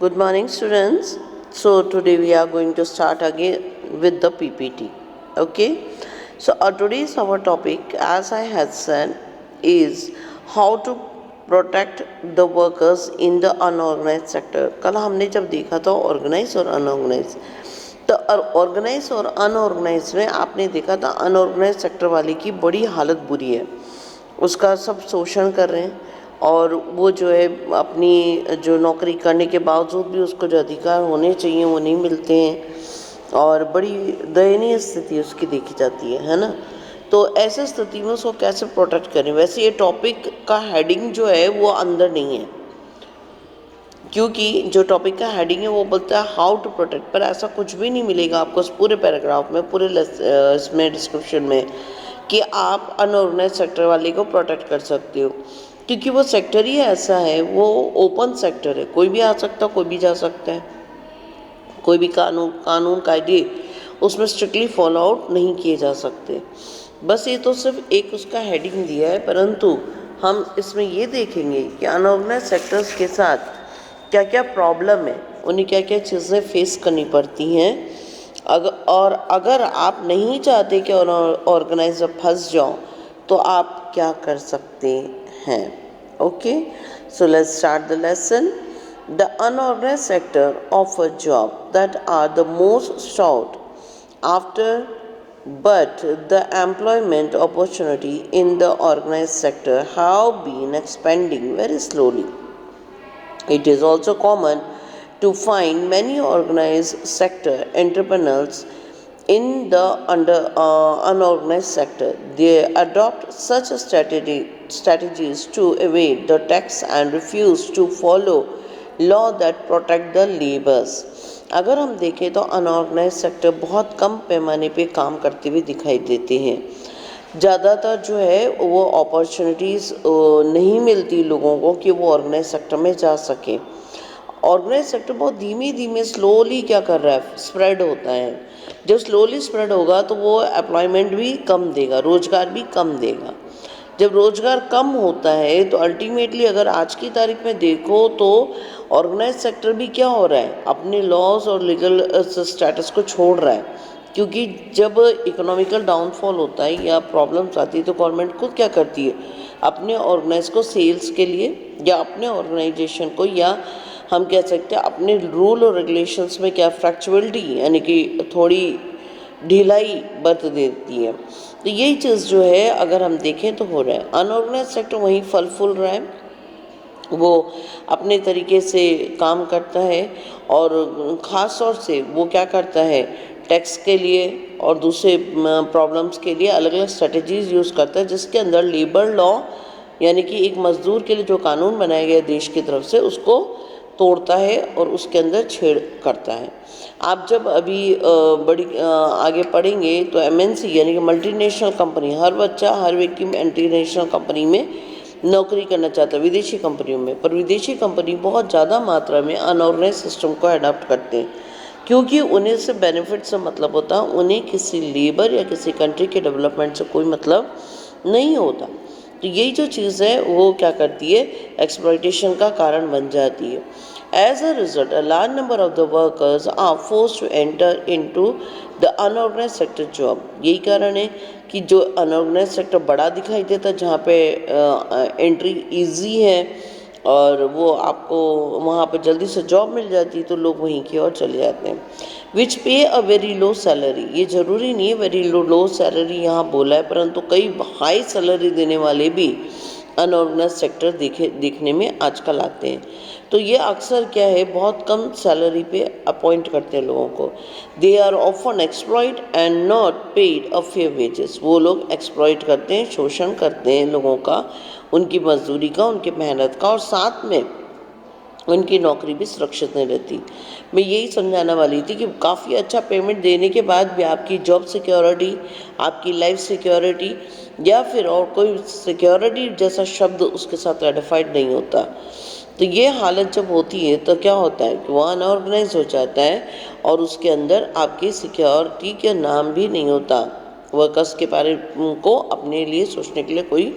Good morning, students. So, today we are going to start again with the PPT. Okay. So, today's our topic, as I had said, is how to protect the workers in the unorganized sector. कल हमने जब देखा था organise और unorganised, तो organise और unorganised में आपने देखा था अनऑर्गेनाइज सेक्टर वाले की बड़ी हालत बुरी है, उसका सब शोषण कर रहे हैं और वो जो है अपनी जो नौकरी करने के बावजूद भी उसको जो अधिकार होने चाहिए वो नहीं मिलते हैं और बड़ी दयनीय स्थिति उसकी देखी जाती है ना। तो ऐसे स्थिति में उसको कैसे प्रोटेक्ट करें, वैसे ये टॉपिक का हेडिंग जो है वो अंदर नहीं है, क्योंकि जो टॉपिक का हेडिंग है वो बोलता है हाउ टू प्रोटेक्ट, पर ऐसा कुछ भी नहीं मिलेगा आपको उस पूरे पैराग्राफ में, पूरे इसमें डिस्क्रिप्शन में, कि आप अनऑर्गेनाइज सेक्टर वाले को प्रोटेक्ट कर सकते हो, क्योंकि वो सेक्टर ही ऐसा है, वो ओपन सेक्टर है, कोई भी आ सकता है, कोई भी जा सकता है, कोई भी कानून कायदे उसमें स्ट्रिक्टली फॉलो आउट नहीं किए जा सकते। बस ये तो सिर्फ एक उसका हेडिंग दिया है, परंतु हम इसमें ये देखेंगे कि अनऑर्गेनाइज सेक्टर्स के साथ क्या क्या प्रॉब्लम है, उन्हें क्या क्या चीज़ें फेस करनी पड़ती हैं, अगर आप नहीं चाहते कि ऑर्गेनाइज फंस जाओ तो आप क्या कर सकते हैं। Okay, so let's start the lesson. The unorganized sector offer jobs that are the most sought after, but the employment opportunity in the organized sector have been expanding very slowly. It is also common to find many organized sector entrepreneurs in the unorganized sector. They adopt such strategies to evade the tax and refuse to follow law that protect the labours. अगर हम देखें तो unorganised sector बहुत कम पैमाने पे काम करते हुए दिखाई देते हैं, ज़्यादातर जो है वो अपॉर्चुनिटीज़ नहीं मिलती लोगों को कि वो ऑर्गेनाइज सेक्टर में जा सकें। ऑर्गेनाइज सेक्टर बहुत धीमे धीमे स्लोली क्या कर रहा है, स्प्रेड होता है। जब स्लोली स्प्रेड होगा तो वो एम्प्लॉयमेंट भी कम देगा, रोज़गार भी कम देगा। जब रोज़गार कम होता है तो अल्टीमेटली अगर आज की तारीख में देखो तो ऑर्गेनाइज सेक्टर भी क्या हो रहा है, अपने लॉज और लीगल स्टेटस को छोड़ रहा है, क्योंकि जब इकोनॉमिकल डाउनफॉल होता है या प्रॉब्लम्स आती है तो गवर्नमेंट खुद क्या करती है, अपने ऑर्गेनाइज को सेल्स के लिए या अपने ऑर्गेनाइजेशन को, या हम कह सकते हैं अपने रूल और रेगुलेशंस में क्या फ्लेक्सिबिलिटी यानी कि थोड़ी ढिलाई बरत देती है। तो यही चीज़ जो है अगर हम देखें तो हो रहा है। अनऑर्गेनाइज सेक्टर वहीं फल फूल रहा है, वो अपने तरीके से काम करता है और ख़ास तौर से वो क्या करता है, टैक्स के लिए और दूसरे प्रॉब्लम्स के लिए अलग अलग स्ट्रेटजीज यूज़ करता है, जिसके अंदर लेबर लॉ यानी कि एक मज़दूर के लिए जो कानून बनाया गया देश की तरफ से उसको तोड़ता है और उसके अंदर छेड़ करता है। आप जब अभी बड़ी आगे पढ़ेंगे तो एमएनसी यानी कि मल्टीनेशनल कंपनी, हर बच्चा हर व्यक्ति मल्टीनेशनल कंपनी में नौकरी करना चाहता है, विदेशी कंपनियों में, पर विदेशी कंपनी बहुत ज़्यादा मात्रा में अनऑर्गेनाइज सिस्टम को अडॉप्ट करते हैं, क्योंकि उन्हें से बेनिफिट से मतलब होता है, उन्हें किसी लेबर या किसी कंट्री के डेवलपमेंट से कोई मतलब नहीं होता। तो यही जो चीज़ है वो क्या करती है, एक्सप्लॉयटेशन का कारण बन जाती है। As a result, a large number of the workers are forced to enter into the unorganized sector job. यही कारण है कि जो अनऑर्गेनाइज सेक्टर बड़ा दिखाई देता है, जहाँ पे एंट्री इजी है और वो आपको वहाँ पे जल्दी से जॉब मिल जाती है, तो लोग वहीं की ओर चले जाते हैं। विच पे अ वेरी लो सैलरी, ये ज़रूरी नहीं है वेरी लो सैलरी यहाँ बोला है, परंतु कई हाई सैलरी देने वाले भी अनऑर्गेनाइज सेक्टर देखने में आजकल आते हैं। तो ये अक्सर क्या है, बहुत कम सैलरी पे अपॉइंट करते हैं लोगों को। They are often exploit and not paid a fair wages, वो लोग एक्सप्लॉइट करते हैं, शोषण करते हैं लोगों का, उनकी मजदूरी का, उनकी मेहनत का, और साथ में उनकी नौकरी भी सुरक्षित नहीं रहती। मैं यही समझाने वाली थी कि काफ़ी अच्छा पेमेंट देने के बाद भी आपकी जॉब सिक्योरिटी, आपकी लाइफ सिक्योरिटी या फिर और कोई सिक्योरिटी जैसा शब्द उसके साथ आइडेंटिफाइड नहीं होता। तो ये हालत जब होती है तो क्या होता है कि वो अनऑर्गेनाइज हो जाता है और उसके अंदर आपकी सिक्योरिटी का नाम भी नहीं होता, वर्कर्स के बारे को अपने लिए सोचने के लिए कोई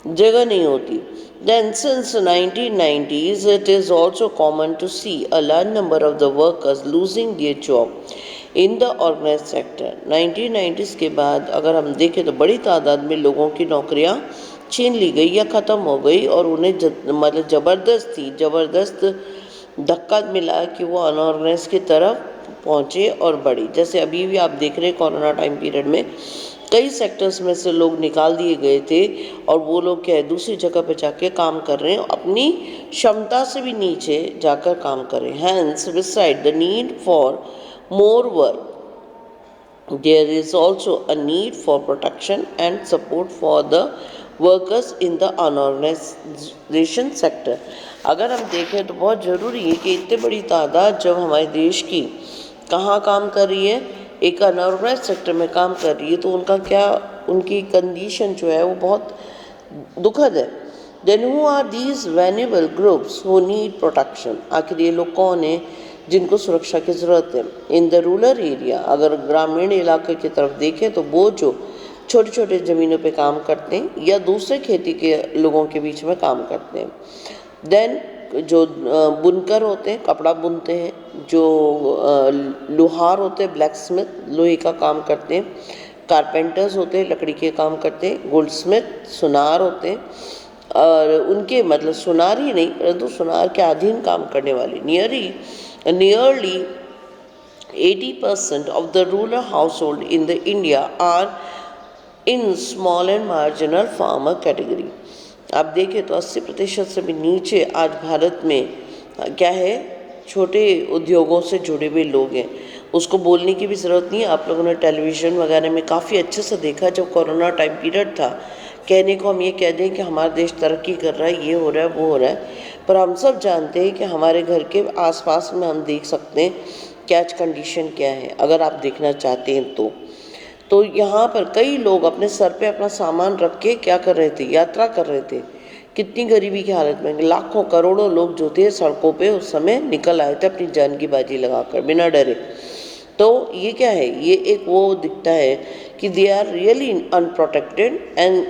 जगह नहीं होती। Then, since 1990s, it is also common to see a large number of the workers losing their job in the organized sector. 1990s के बाद अगर हम देखें तो बड़ी तादाद में लोगों की नौकरियां छीन ली गई या ख़त्म हो गई और उन्हें मतलब ज़बरदस्त धक्का मिला कि वो अनऑर्गेनाइज की तरफ पहुँचे और बढ़ी। जैसे अभी भी आप देख रहे हैं कोरोना टाइम पीरियड में कई सेक्टर्स में से लोग निकाल दिए गए थे और वो लोग क्या है दूसरी जगह पे जाके काम कर रहे हैं, अपनी क्षमता से भी नीचे जाकर काम कर रहे हैं। Hence beside the need for more work, there is also a need for protection and support for the workers in the unorganization sector. अगर हम देखें तो बहुत ज़रूरी है कि इतनी बड़ी तादाद जब हमारे देश की कहाँ काम कर रही है, एक अनऑर्गेनाइज सेक्टर में काम कर रही है, तो उनकी कंडीशन जो है वो बहुत दुखद है। Then who are these vulnerable groups who need protection? आखिर ये लोग कौन हैं जिनको सुरक्षा की ज़रूरत है? इन द रूरल एरिया, अगर ग्रामीण इलाके की तरफ देखें तो वो जो छोटे छोटे ज़मीनों पे काम करते हैं या दूसरे खेती के लोगों के बीच में काम करते हैं। देन जो बुनकर होते हैं, कपड़ा बुनते हैं, जो लोहार होते हैं, ब्लैक स्मिथ लोहे का काम करते हैं, कारपेंटर्स होते हैं, लकड़ी के काम करते हैं, गोल्डस्मिथ सुनार होते हैं, और उनके मतलब सुनार ही नहीं परंतु सुनार के अधीन काम करने वाले nearly 80% of the rural household in the India are in small and marginal farmer category. आप देखें तो 80% से भी नीचे आज भारत में क्या है, छोटे उद्योगों से जुड़े हुए लोग हैं। उसको बोलने की भी ज़रूरत नहीं है, आप लोगों ने टेलीविज़न वगैरह में काफ़ी अच्छे से देखा। जब कोरोना टाइम पीरियड था, कहने को हम ये कह दें कि हमारा देश तरक्की कर रहा है, ये हो रहा है, वो हो रहा है, पर हम सब जानते हैं कि हमारे घर के आसपास में हम देख सकते हैं कि आज कंडीशन क्या है। अगर आप देखना चाहते हैं तो यहाँ पर कई लोग अपने सर पे अपना सामान रख के क्या कर रहे थे, यात्रा कर रहे थे। कितनी गरीबी की हालत में लाखों करोड़ों लोग जो थे सड़कों पे उस समय निकल आए थे अपनी जान की बाजी लगाकर बिना डरे। तो ये क्या है, ये एक वो दिखता है कि they are really unprotected and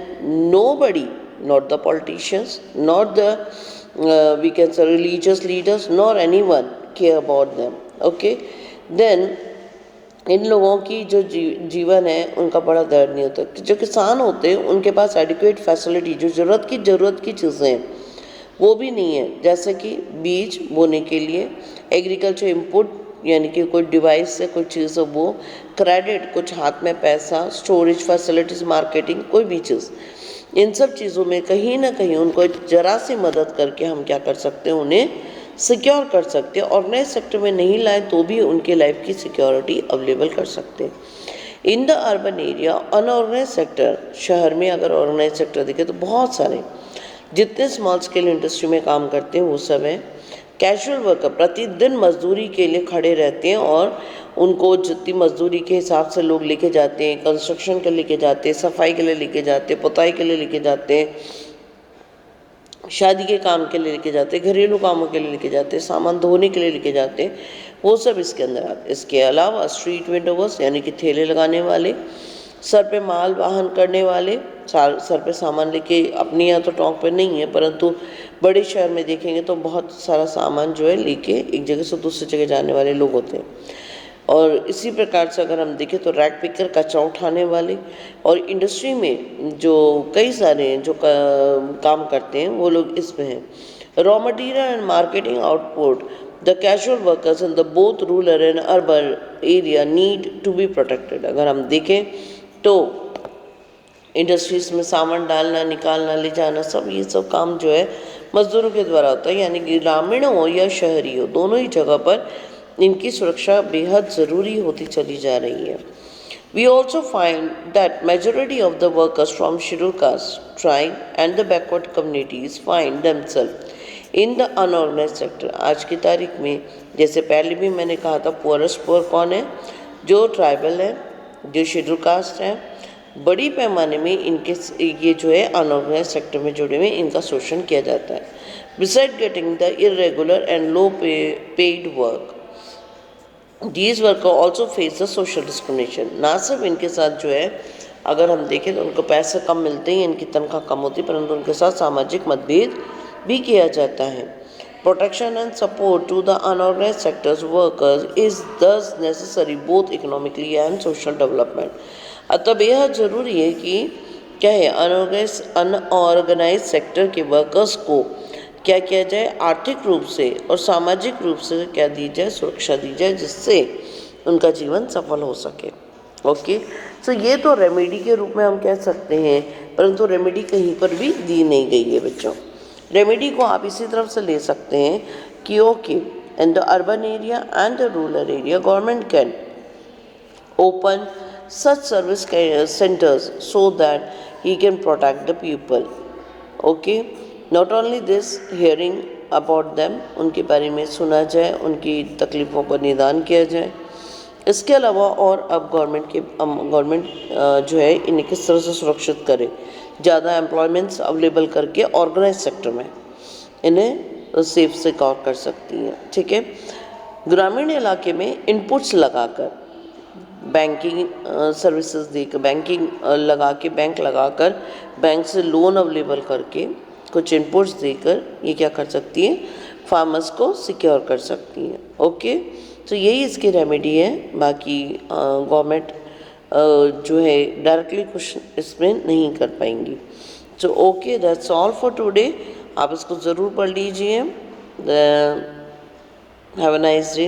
nobody, not the politicians, not the we can say religious leaders, nor anyone care about them. Okay, then इन लोगों की जो जीवन है उनका बड़ा दर्द नहीं होता। जो किसान होते हैं उनके पास एडिक्वेट फैसिलिटी, जो ज़रूरत की चीज़ें हैं वो भी नहीं है, जैसे कि बीज बोने के लिए, एग्रीकल्चर इनपुट यानी कि कोई डिवाइस से कोई चीज़ हो वो, क्रेडिट कुछ हाथ में पैसा, स्टोरेज फैसिलिटीज़, मार्केटिंग कोई भी चीज़, इन सब चीज़ों में कहीं ना कहीं उनको ज़रा सी मदद करके हम क्या कर सकते हैं, उन्हें सिक्योर कर सकते हैं। ऑर्गेनाइज सेक्टर में नहीं लाए तो भी उनके लाइफ की सिक्योरिटी अवेलेबल कर सकते हैं। In the urban area unorganised sector, शहर में अगर ऑर्गेनाइज सेक्टर देखें तो बहुत सारे जितने स्मॉल स्केल इंडस्ट्री में काम करते हैं वो सब हैं। कैजुअल वर्कर प्रतिदिन मजदूरी के लिए खड़े रहते हैं और उनको जितनी मजदूरी के हिसाब से लोग लेके जाते हैं, कंस्ट्रक्शन के लेके जाते हैं, सफाई के लिए लेके जाते हैं, पुताई के लिए लेके जाते हैं, शादी के काम के लिए लेके जाते हैं, घरेलू कामों के लिए लेके जाते हैं, सामान धोने के लिए लेके जाते हैं, वो सब इसके अंदर आते हैं। इसके अलावा स्ट्रीट वेंडर्स यानी कि ठेले लगाने वाले, सर पे माल वाहन करने वाले, सर पे सामान लेके, अपने यहाँ तो टोंक पे नहीं है परंतु बड़े शहर में देखेंगे तो बहुत सारा सामान जो है लेके एक जगह से दूसरी जगह जाने वाले लोग होते हैं। और इसी प्रकार से अगर हम देखें तो रैक पिकर, कचरा उठाने वाले, और इंडस्ट्री में जो कई सारे हैं जो काम करते हैं वो लोग इसमें हैं। Raw material and marketing output, the casual workers in the both rural and urban area need to be protected. अगर हम देखें तो इंडस्ट्रीज़ में सामान डालना, निकालना, ले जाना, सब ये सब काम जो है मज़दूरों के द्वारा होता है, यानी कि ग्रामीण हो या शहरी हो, दोनों ही जगह पर इनकी सुरक्षा बेहद ज़रूरी होती चली जा रही है। We also find that majority of the workers from scheduled caste, tribe and the backward communities find themselves in the unorganized sector। आज की तारीख में जैसे पहले भी मैंने कहा था, पुअरेस्ट पुअर कौन है, जो ट्राइबल है, जो शेड्यूल कास्ट है, बड़ी पैमाने में इनके ये जो है अनऑर्गेनाइज सेक्टर में जुड़े हुए इनका शोषण किया जाता है। Beside getting the irregular and low paid work, these worker also face the social discrimination. ना सिर्फ इनके साथ जो है अगर हम देखें तो उनको पैसे कम मिलते हैं, इनकी तनख्वाह कम होती है, परंतु उनके साथ सामाजिक मतभेद भी किया जाता है। Protection and support to the unorganised sectors workers is thus necessary both economically and social development. अतः बेहद ज़रूरी है कि क्या है, अनऑर्गेनाइज सेक्टर के वर्कर्स को क्या किया जाए, आर्थिक रूप से और सामाजिक रूप से क्या दी जाए, सुरक्षा दी जाए, जिससे उनका जीवन सफल हो सके। ओके, सो ये तो रेमेडी के रूप में हम कह सकते हैं, परंतु रेमेडी कहीं पर भी दी नहीं गई है बच्चों। रेमेडी को आप इसी तरफ से ले सकते हैं कि okay, in the urban area and the rural area government can open such service centers so that he can protect the people. Okay, not only this, hearing about them, उनके बारे में सुना जाए, उनकी तकलीफ़ों का निदान किया जाए। इसके अलावा और अब गवर्नमेंट जो है इन्हें किस तरह से सुरक्षित करे, ज़्यादा एम्प्लॉयमेंट्स अवेलेबल करके ऑर्गेनाइज सेक्टर में इन्हें सेफ सिक्योर कर सकती हैं। ठीक है, ग्रामीण इलाके में इनपुट्स लगाकर बैंकिंग सर्विसेज देकर, बैंक लगाकर, बैंक से लोन अवेलेबल करके, कुछ इनपुट्स देकर ये क्या कर सकती हैं, फार्मर्स को सिक्योर कर सकती हैं। ओके, तो यही इसकी रेमेडी है। बाकी गवर्नमेंट जो है डायरेक्टली कुछ इसमें नहीं कर पाएंगी। तो okay, that's all for today. आप इसको ज़रूर पढ़ लीजिए। Have a nice day.